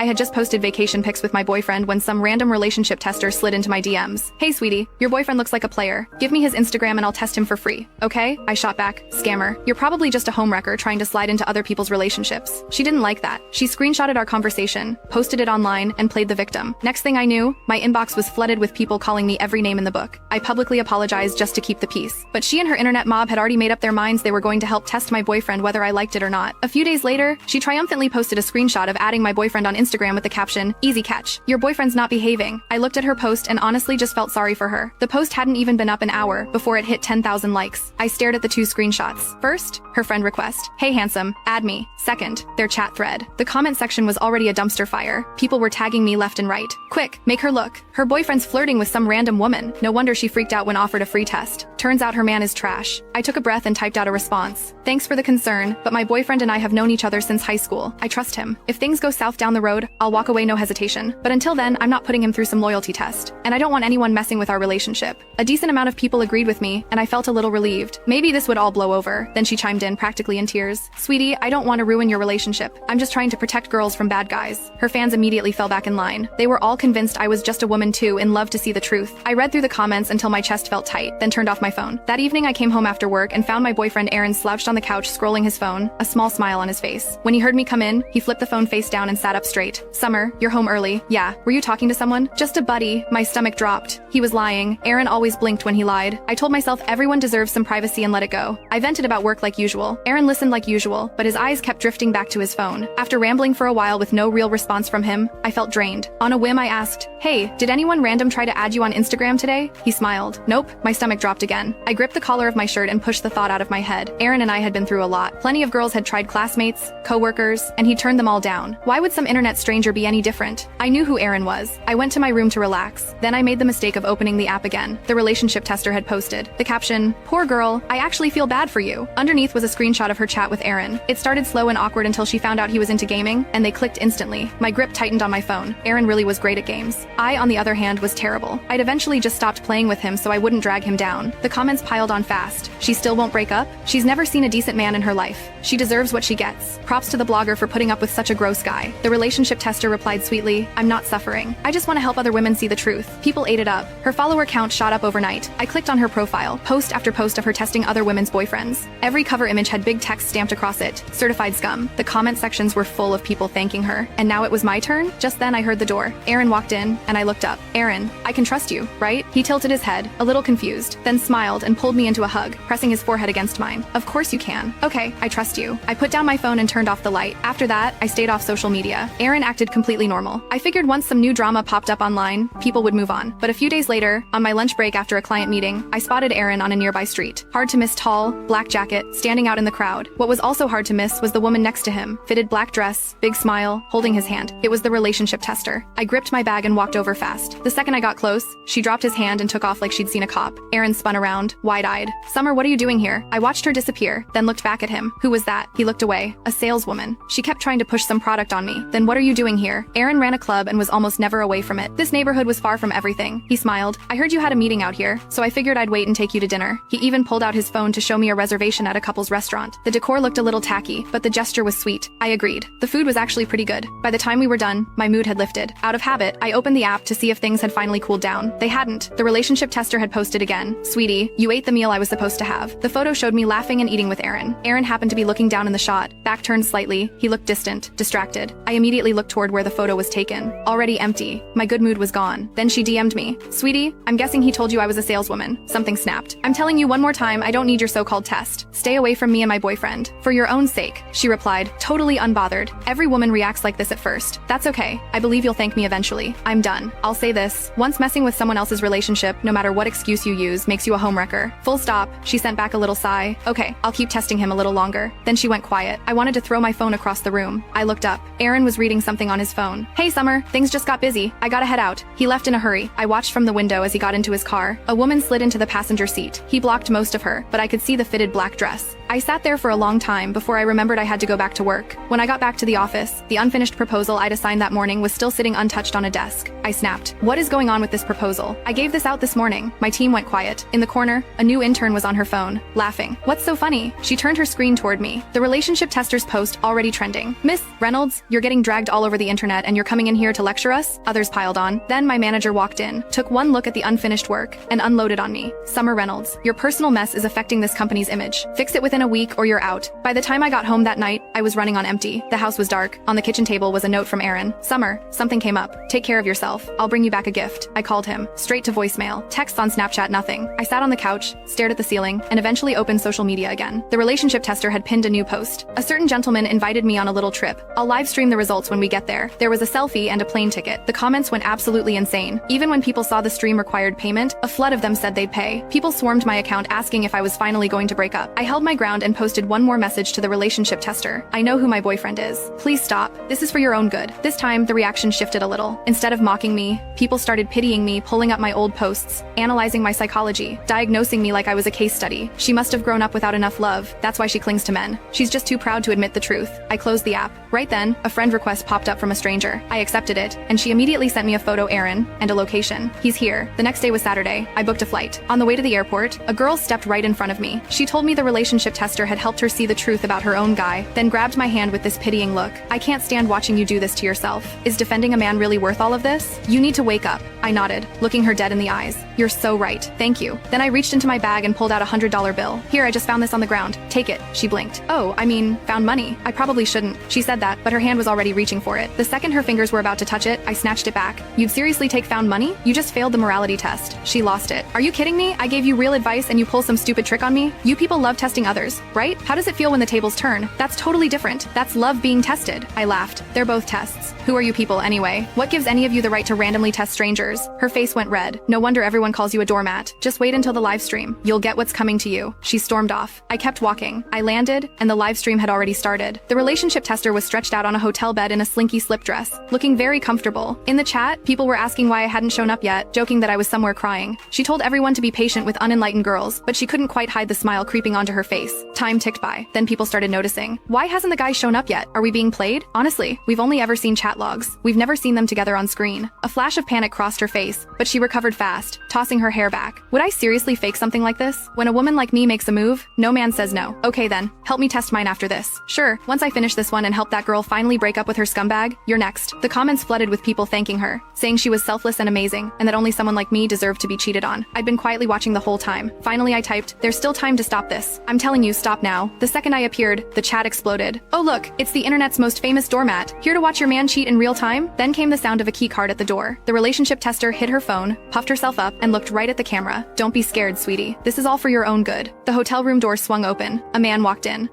I had just posted vacation pics with my boyfriend when some random relationship tester slid into my DMs. Hey sweetie, your boyfriend looks like a player. Give me his Instagram and I'll test him for free. Okay? I shot back. Scammer. You're probably just a homewrecker trying to slide into other people's relationships. She didn't like that. She screenshotted our conversation, posted it online, and played the victim. Next thing I knew, my inbox was flooded with people calling me every name in the book. I publicly apologized just to keep the peace. But she and her internet mob had already made up their minds they were going to help test my boyfriend whether I liked it or not. A few days later, she triumphantly posted a screenshot of adding my boyfriend on Instagram with the caption, "Easy catch. Your boyfriend's not behaving." I looked at her post and honestly just felt sorry for her. The post hadn't even been up an hour before it hit 10,000 likes. I stared at the two screenshots. First, her friend request. "Hey handsome, add me." Second, their chat thread. The comment section was already a dumpster fire. People were tagging me left and right. Quick, make her look. Her boyfriend's flirting with some random woman. No wonder she freaked out when offered a free test. Turns out her man is trash. I took a breath and typed out a response. "Thanks for the concern, but my boyfriend and I have known each other since high school. I trust him. If things go south down the road, I'll walk away no hesitation. But until then, I'm not putting him through some loyalty test. And I don't want anyone messing with our relationship." A decent amount of people agreed with me, and I felt a little relieved. Maybe this would all blow over. Then she chimed in, practically in tears. "Sweetie, I don't want to ruin your relationship. I'm just trying to protect girls from bad guys." Her fans immediately fell back in line. They were all convinced I was just a woman too, in love to see the truth. I read through the comments until my chest felt tight, then turned off my phone. That evening I came home after work and found my boyfriend Aaron slouched on the couch scrolling his phone, a small smile on his face. When he heard me come in, he flipped the phone face down and sat up straight. "Summer, you're home early." "Yeah. Were you talking to someone?" "Just a buddy." My stomach dropped. He was lying. Aaron always blinked when he lied. I told myself everyone deserves some privacy and let it go. I vented about work like usual. Aaron listened like usual, but his eyes kept drifting back to his phone. After rambling for a while with no real response from him, I felt drained. On a whim I asked, "Hey, did anyone random try to add you on Instagram today?" He smiled. "Nope." My stomach dropped again. I gripped the collar of my shirt and pushed the thought out of my head. Aaron and I had been through a lot. Plenty of girls had tried classmates, co-workers, and he turned them all down. Why would some internet stranger be any different? I knew who Aaron was. I went to my room to relax. Then I made the mistake of opening the app again. The relationship tester had posted. The caption, "Poor girl, I actually feel bad for you." Underneath was a screenshot of her chat with Aaron. It started slow and awkward until she found out he was into gaming, and they clicked instantly. My grip tightened on my phone. Aaron really was great at games. I, on the other hand, was terrible. I'd eventually just stopped playing with him so I wouldn't drag him down. The comments piled on fast. "She still won't break up? She's never seen a decent man in her life. She deserves what she gets. Props to the blogger for putting up with such a gross guy." The relationship tester replied sweetly, "I'm not suffering. I just want to help other women see the truth." People ate it up. Her follower count shot up overnight. I clicked on her profile, post after post of her testing other women's boyfriends. Every cover image had big text stamped across it, "Certified scum." The comment sections were full of people thanking her. And now it was my turn? Just then I heard the door. Aaron walked in, and I looked up. "Aaron, I can trust you, right?" He tilted his head, a little confused, then smiled and pulled me into a hug, pressing his forehead against mine. "Of course you can." "Okay, I trust you." I put down my phone and turned off the light. After that, I stayed off social media. Aaron acted completely normal. I figured once some new drama popped up online, people would move on. But a few days later, on my lunch break after a client meeting, I spotted Aaron on a nearby street. Hard to miss tall, black jacket, standing out in the crowd. What was also hard to miss was the woman next to him, fitted black dress, big smile, holding his hand. It was the relationship tester. I gripped my bag and walked over fast. The second I got close, she dropped his hand and took off like she'd seen a cop. Aaron spun around, wide-eyed. "Summer, what are you doing here?" I watched her disappear, then looked back at him. "Who was that?" He looked away. "A saleswoman. She kept trying to push some product on me." "Then what are you doing here?" Aaron ran a club and was almost never away from it. "This neighborhood was far from everything." He smiled. "I heard you had a meeting out here, so I figured I'd wait and take you to dinner." He even pulled out his phone to show me a reservation at a couple's restaurant. The decor looked a little tacky, but the gesture was sweet. I agreed. The food was actually pretty good. By the time we were done, my mood had lifted. Out of habit, I opened the app to see if things had finally cooled down. They hadn't. The relationship tester had posted again. "Sweetie, you ate the meal I was supposed to have." The photo showed me laughing and eating with Aaron. Aaron happened to be looking down in the shot, back turned slightly. He looked distant, distracted. I immediately looked toward where the photo was taken. Already empty. My good mood was gone. Then she DM'd me. "Sweetie, I'm guessing he told you I was a saleswoman." Something snapped. "I'm telling you one more time, I don't need your so-called test. Stay away from me and my boyfriend. For your own sake," she replied, totally unbothered. Every woman reacts like this at first. "That's okay. I believe you'll thank me eventually. I'm done. I'll say this. Once messing with someone else's relationship, no matter what excuse you use, makes you a homewrecker. Full stop." She sent back a little sigh. "Okay, I'll keep testing him a little longer." Then she went quiet. I wanted to throw my phone across the room. I looked up. Aaron was reading something on his phone. "Hey, Summer, things just got busy. I gotta head out." He left in a hurry. I watched from the window as he got into his car. A woman slid into the passenger seat. He blocked most of her, but I could see the fitted black dress. I sat there for a long time before I remembered I had to go back to work. When I got back to the office, the unfinished proposal I'd assigned that morning was still sitting untouched on a desk. I I snapped. What is going on with this proposal? I gave this out this morning. My team went quiet. In the corner, a new intern was on her phone, laughing. What's so funny? She turned her screen toward me. The relationship tester's post already trending. Miss Reynolds, you're getting dragged all over the internet and you're coming in here to lecture us? Others piled on. Then my manager walked in, took one look at the unfinished work, and unloaded on me. Summer Reynolds, your personal mess is affecting this company's image. Fix it within a week or you're out. By the time I got home that night, I was running on empty. The house was dark. On the kitchen table was a note from Aaron. Summer, something came up. Take care of yourself. I'll bring you back a gift. I called him. Straight to voicemail. Texts on Snapchat, nothing. I sat on the couch, stared at the ceiling, and eventually opened social media again. The relationship tester had pinned a new post. A certain gentleman invited me on a little trip. I'll live stream the results when we get there. There was a selfie and a plane ticket. The comments went absolutely insane. Even when people saw the stream required payment, a flood of them said they'd pay. People swarmed my account asking if I was finally going to break up. I held my ground and posted one more message to the relationship tester. I know who my boyfriend is. Please stop. This is for your own good. This time, the reaction shifted a little. Instead of mocking me, people started pitying me, pulling up my old posts, analyzing my psychology, diagnosing me like I was a case study. She must have grown up without enough love. That's why she clings to men. She's just too proud to admit the truth. I closed the app. Right then, a friend request popped up from a stranger. I accepted it, and she immediately sent me a photo, Aaron, and a location. He's here. The next day was Saturday. I booked a flight. On the way to the airport, a girl stepped right in front of me. She told me the relationship tester had helped her see the truth about her own guy, then grabbed my hand with this pitying look. I can't stand watching you do this to yourself. Is defending a man really worth all of this? You need to wake up. I nodded, looking her dead in the eyes. You're so right. Thank you. Then I reached into my bag and pulled out $100 bill. Here, I just found this on the ground. Take it. She blinked. Oh, I mean, found money. I probably shouldn't. She said that, but her hand was already reaching for it. The second her fingers were about to touch it, I snatched it back. You'd seriously take found money? You just failed the morality test. She lost it. Are you kidding me? I gave you real advice and you pull some stupid trick on me? You people love testing others, right? How does it feel when the tables turn? That's totally different. That's love being tested. I laughed. They're both tests. Who are you people anyway? What gives any of you the right to randomly test strangers? Her face went red. No wonder everyone calls you a doormat. Just wait until the live stream. You'll get what's coming to you. She stormed off. I kept walking. I landed, and the live stream had already started. The relationship tester was stretched out on a hotel bed in a slinky slip dress, looking very comfortable. In the chat, people were asking why I hadn't shown up yet, joking that I was somewhere crying. She told everyone to be patient with unenlightened girls, but she couldn't quite hide the smile creeping onto her face. Time ticked by. Then people started noticing. Why hasn't the guy shown up yet? Are we being played? Honestly, we've only ever seen chat logs. We've never seen them together on screen. A flash of panic crossed her face, but she recovered fast, tossing her hair back. Would I seriously fake something like this? When a woman like me makes a move, no man says no. Okay then, help me test mine after this. Sure, once I finish this one and help that girl finally break up with her scumbag, you're next. The comments flooded with people thanking her, saying she was selfless and amazing, and that only someone like me deserved to be cheated on. I'd been quietly watching the whole time. Finally I typed, there's still time to stop this. I'm telling you, stop now. The second I appeared, the chat exploded. Oh look, it's the internet's most famous doormat. Here to watch your man cheat in real time? Then came the sound of a key card at the door. The relationship tester hid her phone, puffed herself up, and looked right at the camera. Don't be scared, sweetie. This is all for your own good. The hotel room door swung open. A man walked in.